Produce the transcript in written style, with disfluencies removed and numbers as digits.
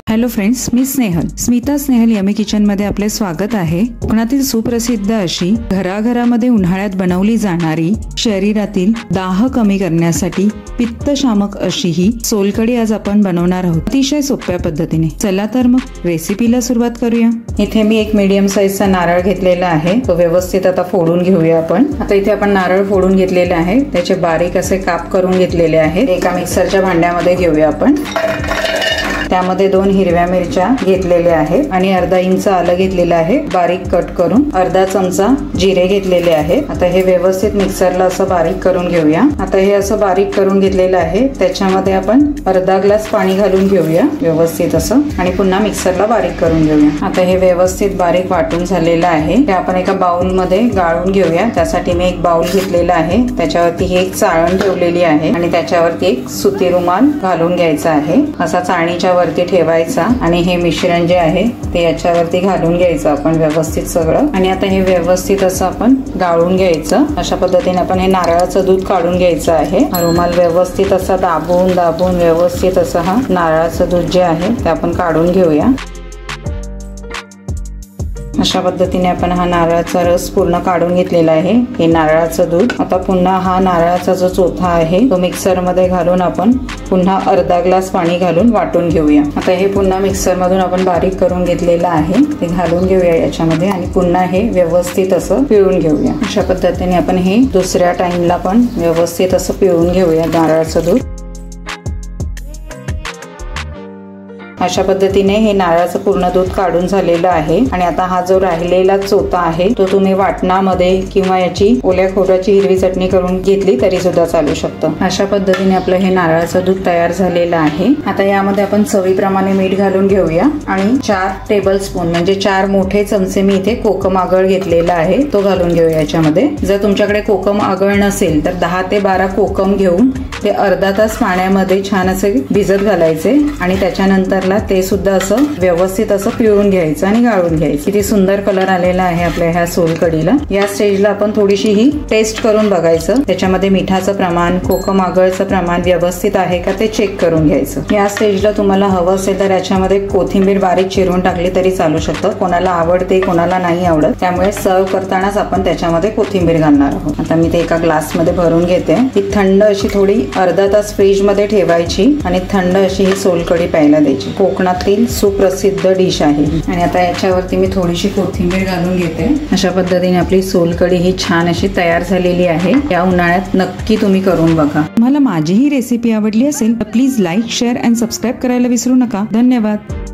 Hello friends, मी Snehal. Smita Snehal yummy kitchen मध्ये आपले स्वागत आहे. कोकणातील सुप्रसिद्ध अशी घराघरामध्ये उन्हाळ्यात बनवली जाणारी शरीरातील दाह कमी करण्यासाठी पित्तशामक अशी ही सोलकढी आज आपण बनवणार आहोत, अतिशय सोप्या पद्धतीने. चला तर मग रेसिपीला सुरुवात करूया. इथे मी एक मीडियम साईजचा नारळ घेतलेला आहे, तो व्यवस्थित आता फोडून घेऊया आपण. आता इथे आपण नारळ फोडून घेतलेले आहे, त्याचे बारीक असे काप करून घेतलेले आहेत. एका मिक्सरच्या भांड्यामध्ये घेऊया आपण. त्यामध्ये 2 हिरव्या मिरच्या घेतलेल्या आहेत आणि अर्धा इंच आलं घेतलेलं आहे बारीक कट करून. अर्धा चमचा जिरे घेतलेले आहेत. आता हे व्यवस्थित मिक्सरला असं बारीक करून घेऊया. आता हे असं बारीक करून घेतलेलं आहे, त्याच्यामध्ये आपण अर्धा ग्लास पाणी घालून घेऊया व्यवस्थित असं आणि पुन्हा मिक्सरला बारीक करून घेऊया. आता हे व्यवस्थित बारीक वाटून झालेलं आहे, ते आपण एका बाउल मध्ये गाळून घेऊया. त्यासाठी मी एक बाउल घेतलेला आहे, त्याच्यावरती ही एक चाळण ठेवलेली आहे आणि त्याच्यावरती एक सुती रुमाल घालून घ्यायचा आहे. असा चाळणीच्या वरती ठेवायचा आणि हे मिश्रण जे आहे ते याच्यावरती घालून घ्यायचं आपण व्यवस्थित सगळं. आणि आता हे व्यवस्थित असं आपण गाळून घ्यायचं. अशा पद्धतीने आपण हे नारळाचं दूध काढून घ्यायचं आहे. हा रुमाल व्यवस्थित असा दाबून व्यवस्थित असं हा नारळाचं दूध जे आहे ते आपण काढून घेऊया. अशा पद्धतीने आपण हा नारळाचा रस पूर्ण काढून घेतलेला आहे, हे नारळाचं दूध. आता पुन्हा हा नारळाचा जो चोथा आहे तो मिक्सर मध्ये घालून आपण पुन्हा अर्धा ग्लास पाणी घालून वाटून घेऊया. आता हे पुन्हा मिक्सर मधून आपण बारीक करून घेतलेलं आहे, ते घालून घेऊया याच्यामध्ये आणि पुन्हा हे व्यवस्थित असं पिळून घेऊया. अशा पद्धतीने आपण हे दुसऱ्या टाइमला पण व्यवस्थित असं पिळून घेऊया नारळाचं दूध. अशा पद्धतीने हे नारळाचं पूर्ण दूध काढून झालेलं आहे आणि आता हा जो राहिलेला चोथा आहे तो तुम्ही वाटणामध्ये किंवा याची ओल्या खोबऱ्याची हिरवी चटणी करून घेतली तरी सुद्धा चालू शकतं. अशा पद्धतीने आपलं हे नारळाचं दूध तयार झालेलं आहे. आता यामध्ये आपण चवीप्रमाणे मीठ घालून घेऊया आणि 4 टेबलस्पून म्हणजे 4 मोठे चमचे मी इथे कोकम आगळ घेतलेला आहे, तो घालून घेऊया याच्यामध्ये. जर तुमच्याकडे कोकम आगळ नसेल तर 10 ते 12 कोकम घेऊन ते अर्धा तास पाण्यामध्ये छान असे भिजत घालायचे आणि त्याच्यानंतर ते सुद्धा असं व्यवस्थित असं पिळून घ्यायचं आणि गाळून घ्यायचं. किती सुंदर कलर आलेला आहे आपल्या ह्या सोलकढीला. या स्टेजला आपण थोडीशी ही टेस्ट करून बघायचं, त्याच्यामध्ये मिठाचं प्रमाण, कोकम आगळचं प्रमाण व्यवस्थित आहे का ते चेक करून घ्यायचं. या स्टेजला तुम्हाला हवं असेल तर याच्यामध्ये कोथिंबीर बारीक चिरून टाकली तरी चालू शकतं. कोणाला आवडते कोणाला नाही आवडत, त्यामुळे सर्व करतानाच आपण त्याच्यामध्ये कोथिंबीर घालणार आहोत. आता मी ते एका ग्लास मध्ये भरून घेते. ती थंड अशी थोडी अर्धा तास फ्रीज मध्ये ठेवायची आणि थंड अशी ही सोलकढी प्यायला द्यायची. कोकणातील सुप्रसिद्ध डिश आहे. आणि आता याच्यावरती मी थोडीशी कोथिंबीर घालून घेते. अशा पद्धतीने आपली सोलकढी ही छान अशी तयार झालेली आहे. या उन्हाळ्यात नक्की तुम्ही करून बघा. मला माझी ही रेसिपी आवडली असेल तर please like, share and subscribe करायला विसरू नका. धन्यवाद.